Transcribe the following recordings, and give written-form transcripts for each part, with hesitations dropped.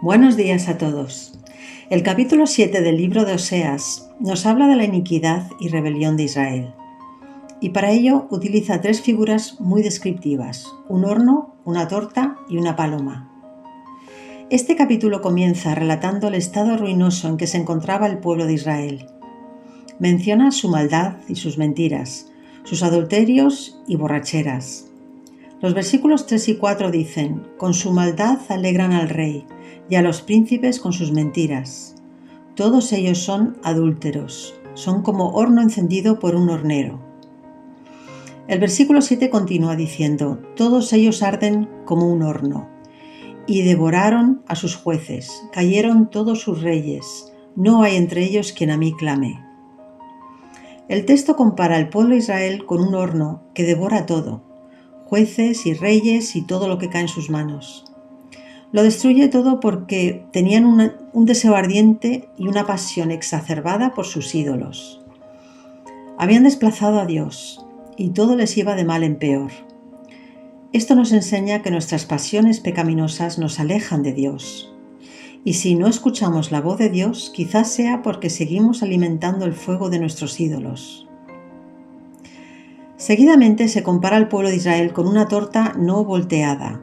Buenos días a todos. El capítulo 7 del libro de Oseas nos habla de la iniquidad y rebelión de Israel. Y para ello utiliza tres figuras muy descriptivas: un horno, una torta y una paloma. Este capítulo comienza relatando el estado ruinoso en que se encontraba el pueblo de Israel. Menciona su maldad y sus mentiras, sus adulterios y borracheras. Los versículos 3 y 4 dicen: con su maldad alegran al rey y a los príncipes con sus mentiras. Todos ellos son adúlteros, son como horno encendido por un hornero. El versículo 7 continúa diciendo: todos ellos arden como un horno, y devoraron a sus jueces, cayeron todos sus reyes, no hay entre ellos quien a mí clame. El texto compara al pueblo de Israel con un horno que devora todo, jueces y reyes y todo lo que cae en sus manos. Lo destruye todo porque tenían un deseo ardiente y una pasión exacerbada por sus ídolos. Habían desplazado a Dios y todo les iba de mal en peor. Esto nos enseña que nuestras pasiones pecaminosas nos alejan de Dios. Y si no escuchamos la voz de Dios, quizás sea porque seguimos alimentando el fuego de nuestros ídolos. Seguidamente se compara al pueblo de Israel con una torta no volteada.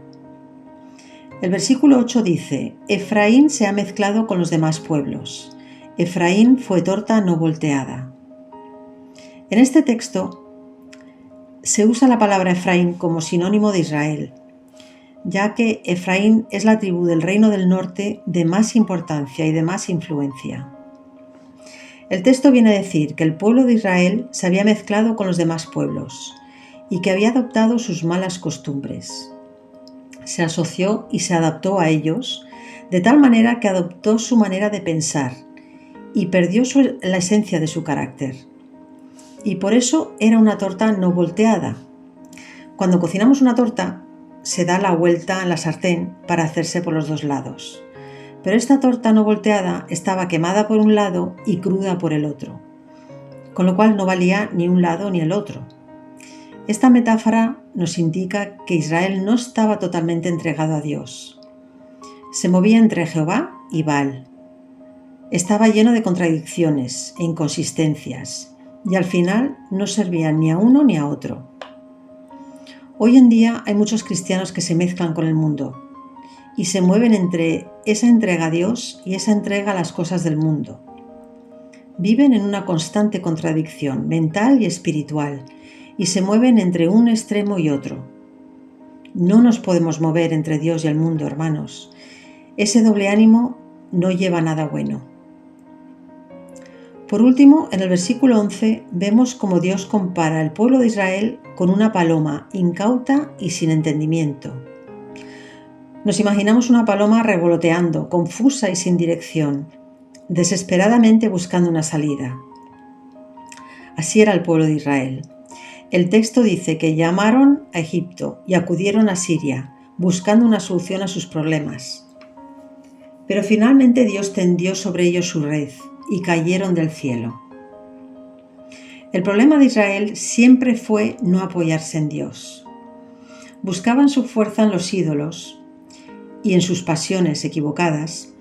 El versículo 8 dice: Efraín se ha mezclado con los demás pueblos. Efraín fue torta no volteada. En este texto se usa la palabra Efraín como sinónimo de Israel, ya que Efraín es la tribu del reino del norte de más importancia y de más influencia. El texto viene a decir que el pueblo de Israel se había mezclado con los demás pueblos y que había adoptado sus malas costumbres. Se asoció y se adaptó a ellos, de tal manera que adoptó su manera de pensar y perdió la esencia de su carácter. Y por eso era una torta no volteada. Cuando cocinamos una torta, se da la vuelta en la sartén para hacerse por los dos lados. Pero esta torta no volteada estaba quemada por un lado y cruda por el otro, con lo cual no valía ni un lado ni el otro. Esta metáfora nos indica que Israel no estaba totalmente entregado a Dios. Se movía entre Jehová y Baal. Estaba lleno de contradicciones e inconsistencias y al final no servían ni a uno ni a otro. Hoy en día hay muchos cristianos que se mezclan con el mundo y se mueven entre esa entrega a Dios y esa entrega a las cosas del mundo. Viven en una constante contradicción mental y espiritual y se mueven entre un extremo y otro. No nos podemos mover entre Dios y el mundo, hermanos. Ese doble ánimo no lleva a nada bueno. Por último, en el versículo 11 vemos cómo Dios compara al pueblo de Israel con una paloma incauta y sin entendimiento. Nos imaginamos una paloma revoloteando, confusa y sin dirección, desesperadamente buscando una salida. Así era el pueblo de Israel. El texto dice que llamaron a Egipto y acudieron a Siria, buscando una solución a sus problemas. Pero finalmente Dios tendió sobre ellos su red y cayeron del cielo. El problema de Israel siempre fue no apoyarse en Dios. Buscaban su fuerza en los ídolos y en sus pasiones equivocadas,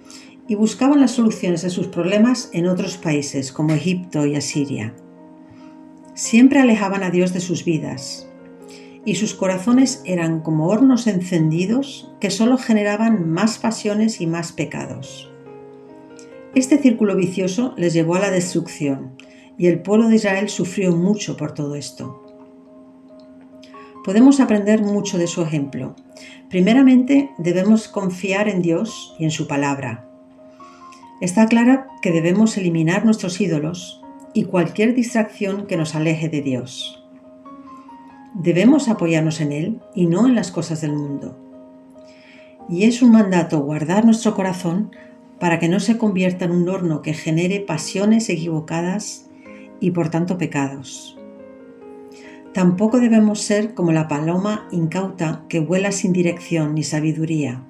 y buscaban las soluciones a sus problemas en otros países como Egipto y Asiria. Siempre alejaban a Dios de sus vidas, y sus corazones eran como hornos encendidos que solo generaban más pasiones y más pecados. Este círculo vicioso les llevó a la destrucción, y el pueblo de Israel sufrió mucho por todo esto. Podemos aprender mucho de su ejemplo. Primeramente, debemos confiar en Dios y en su palabra. Está claro que debemos eliminar nuestros ídolos y cualquier distracción que nos aleje de Dios. Debemos apoyarnos en Él y no en las cosas del mundo. Y es un mandato guardar nuestro corazón para que no se convierta en un horno que genere pasiones equivocadas y por tanto pecados. Tampoco debemos ser como la paloma incauta que vuela sin dirección ni sabiduría.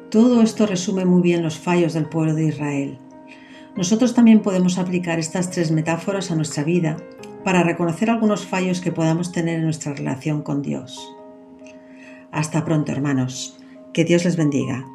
Todo esto resume muy bien los fallos del pueblo de Israel. Nosotros también podemos aplicar estas tres metáforas a nuestra vida para reconocer algunos fallos que podamos tener en nuestra relación con Dios. Hasta pronto, hermanos. Que Dios les bendiga.